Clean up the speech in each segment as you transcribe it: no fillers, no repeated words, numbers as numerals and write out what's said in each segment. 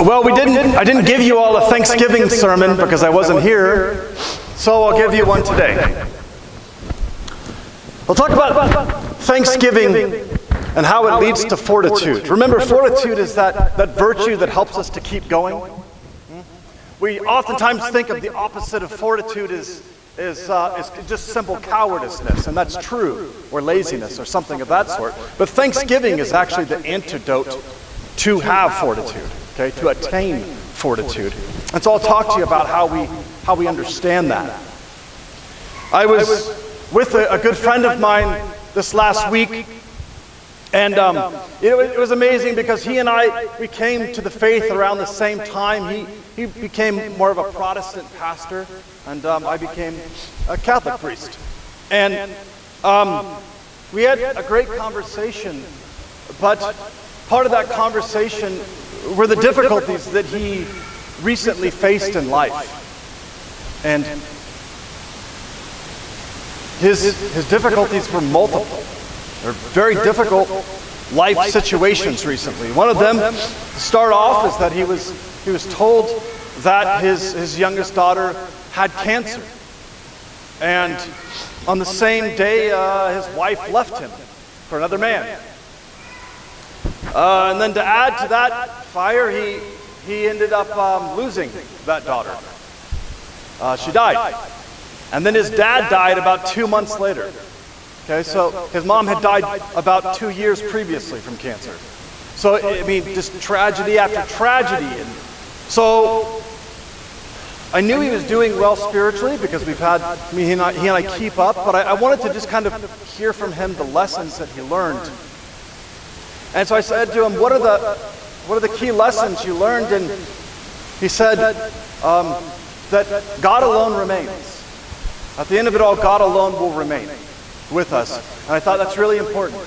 Well, I didn't give you all a Thanksgiving sermon because I wasn't here, so I'll give you one today. We'll talk about Thanksgiving and how it leads to fortitude. Remember, fortitude is that virtue that helps us to keep going. We oftentimes think of the opposite of fortitude is just simple cowardice, and that's true, or laziness, or something of that sort. But Thanksgiving is actually the antidote to have fortitude, okay, to attain fortitude. And so I'll talk to you about how we understand that. I was with a good friend of mine this last week, and it was amazing because he and we came to the faith around the same time. He became more of a Protestant pastor, and I became a Catholic priest. And we had a great conversation, but part of that conversation were the difficulties that he recently faced in life. And his difficulties were multiple. They're very difficult life situations recently. One of them, to start off, is that he was told that his youngest daughter had cancer. And on the same day, his wife left him for another man. And then to add to that fire, he ended up losing that daughter. She died. And then his dad died about 2 months later. Okay, so his mom had died about 2 years previously from cancer. So, I mean, just tragedy after tragedy. And so I knew he was doing well spiritually because he and I keep up, but I wanted to just kind of hear from him the lessons that he learned. And so I said to him, what are the key lessons you learned? And he said that God alone remains. At the end of it all, God alone will remain with us. And I thought that's really important,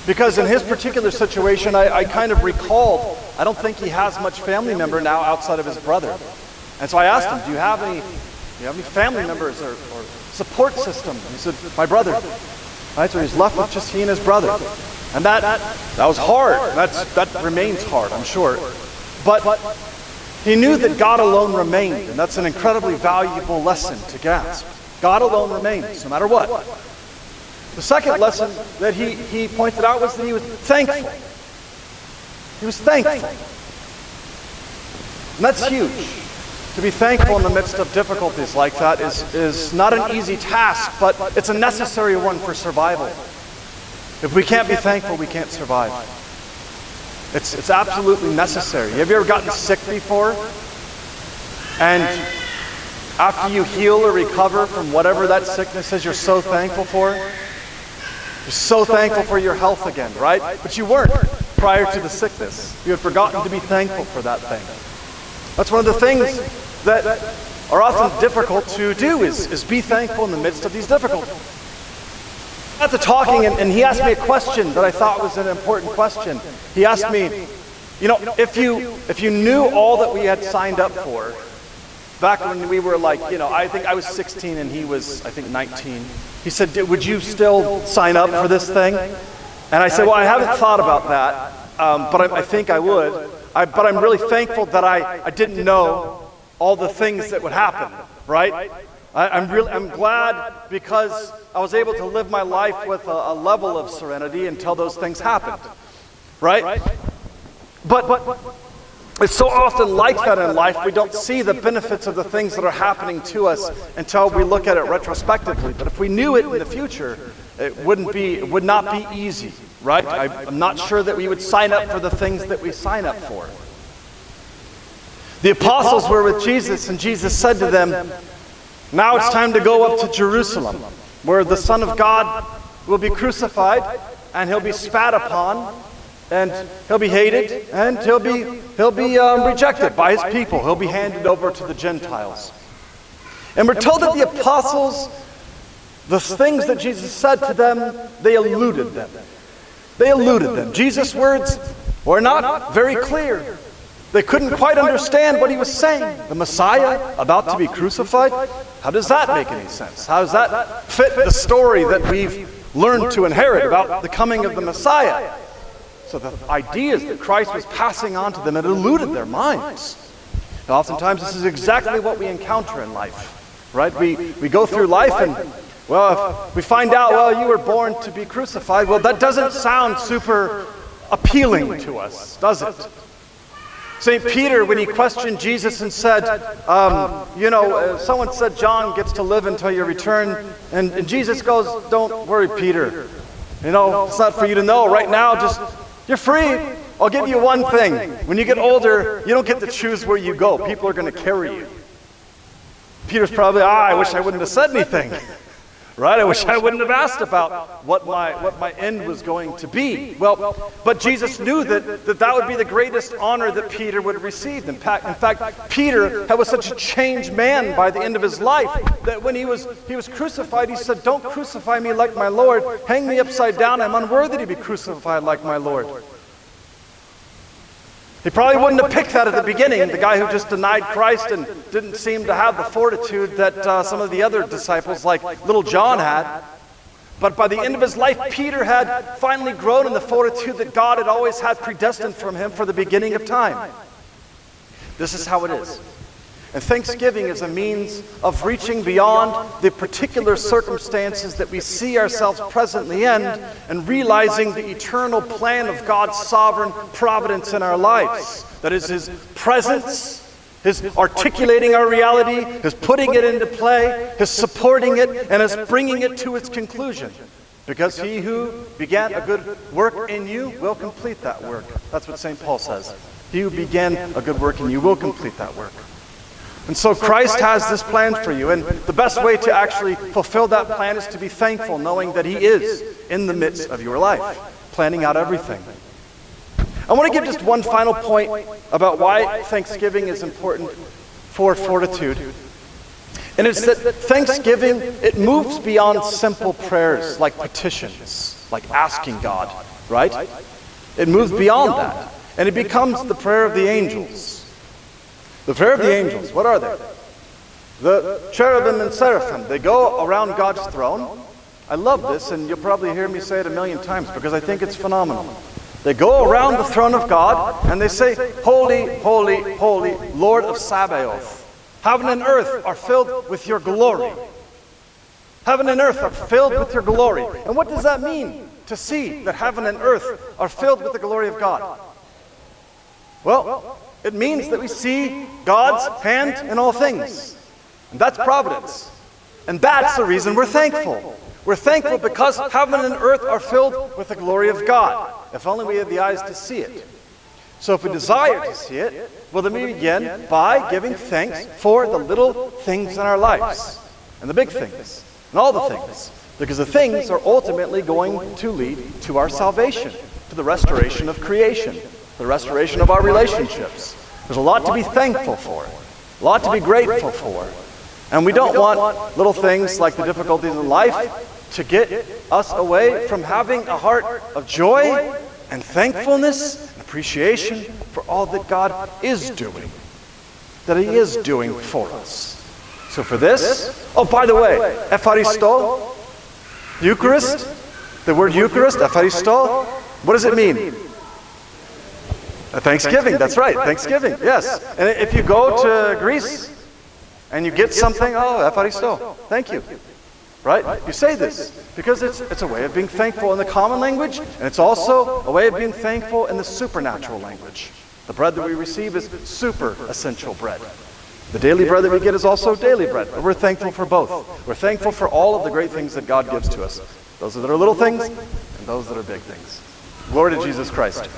because in his particular situation, I kind of recalled, I don't think he has much family member now outside of his brother. And so I asked him, do you have any family members or support system? And he said, my brother. Right, so he's left with just he and his brother. And that was hard. That remains hard, I'm sure. But he knew that God alone remained, and that's an incredibly valuable lesson to grasp. God alone remains, no matter what. The second lesson that he pointed out was that he was thankful. He was thankful. And that's huge. To be thankful in the midst of difficulties like that is not an easy task, but it's a necessary one for survival. If we can't be thankful, we can't survive. It's absolutely necessary. Have you ever gotten sick before? And after you heal or recover from whatever that sickness is, you're so thankful for it? You're so thankful for your health again, right? But you weren't prior to the sickness. You had forgotten to be thankful for that thing. That's one of the things that are often difficult to do is be thankful in the midst of these difficulties. After talking, and he asked me a question that I thought was an important question. He asked me, if you knew all that we had signed up for, back when we were I think I was 16 and he was, I think, 19. He said, would you still sign up for this thing? And I said, well, I haven't thought about that, but I think I would. But I'm really thankful that I didn't know all the things that would happen, right? I'm glad because I was able to live my life with a level of serenity until those things happened, right? But it's so often like that in life, we don't see the benefits of the things that are happening to us until we look at it retrospectively. But if we knew it in the future, it would not be easy, right? I'm not sure that we would sign up for the things that we sign up for. The apostles were with Jesus, and Jesus said to them, now it's time to go up to Jerusalem, where the Son of God will be crucified, and he'll be spat upon, and he'll be hated, and he'll be rejected by his people. He'll be handed over to the Gentiles. And we're told that the apostles, the things that Jesus said to them, they eluded them. They eluded them. Jesus' words were not very clear. They couldn't quite understand what he was saying. The Messiah about to be crucified? How does that make any sense? How does that fit the story that we've learned to inherit about the coming of the Messiah? So the ideas that Christ was passing on to them had eluded their minds. And oftentimes this is exactly what we encounter in life, right? We go through life and, well, if we find out, well, you were born to be crucified, well, that doesn't sound super appealing to us, does it? St. Peter, when he questioned Jesus and said, someone said John gets to live until your return, and Jesus goes, don't worry, Peter. It's not for you to know. Right now, you're free. I'll give you one thing. When you get older, you don't get to choose where you go. People are going to carry you. Peter's probably, I wish I wouldn't have said anything. Right? I wish I wouldn't have asked about what my end was going to be. Well, but Jesus knew that would be the greatest honor that Peter would receive. In fact, Peter was such a changed man by the end of his life that when he was crucified, he said, don't crucify me like my Lord. Hang me upside down. I'm unworthy to be crucified like my Lord. He probably wouldn't have picked that at the beginning, the guy who just denied Christ and didn't seem to have the fortitude that some of the other disciples, like little John, had. But by the end of his life, Peter had finally grown in the fortitude that God had always had predestined from him for the beginning of time. This is how it is. And thanksgiving is a means of reaching beyond the particular circumstances that we see ourselves presently in and realizing the eternal plan of God's sovereign providence in our lives. That is His presence, His articulating our reality, His putting it into play, His supporting it, and His bringing it to its conclusion. Because He who began a good work in you will complete that work. That's what St. Paul says. He who began a good work in you will complete that work. And so Christ has this plan for you, and the best way to actually fulfill that plan is to be thankful, knowing that He is in the midst of your life, planning out everything. I want to give just one final point about why thanksgiving is important for Fortitude. And it's that thanksgiving, it moves beyond simple prayers like petitions, like asking God, right? It moves beyond that, and it becomes the prayer of the angels. The prayer of the angels, what are they? The cherubim and seraphim, they go around God's throne. I love this, and you'll probably hear me say it a million times because I think it's phenomenal. They go around the throne of God and they say, Holy, holy, holy, Lord of Sabaoth. Heaven and earth are filled with your glory. Heaven and earth are filled with your glory. And what does that mean, to see that heaven and earth are filled with the glory of God? Well, it means that we see God's hand in all things. And that's providence. And that's the reason we're thankful. We're thankful because heaven and earth are filled with the glory of God. If only we had the eyes to see it. So if we desire to see it, well, then we begin by giving thanks for the little things in our lives. And the big things. And all the things. Because the things are ultimately going to lead to our salvation. To the restoration of creation. The restoration of our relationships. There's a lot to be thankful for, a lot to be grateful for. And we don't want little things like the difficulties in life to get us away from having a heart of joy and thankfulness and appreciation for all that God is doing, that He is doing for us. So for this, oh, by the way, Eucharisto, Eucharist, the word Eucharist, Eucharisto, what does it mean? Thanksgiving, that's right, Thanksgiving, yes. And if you go to Greece and you get something, oh, Eucharisto, thank you, right? You say this because it's a way of being thankful in the common language, and it's also a way of being thankful in the supernatural language. The bread that we receive is super essential bread. The daily bread that we get is also daily bread, but we're thankful for both. We're thankful for all of the great things that God gives to us. Those that are little things and those that are big things. Glory to Jesus Christ.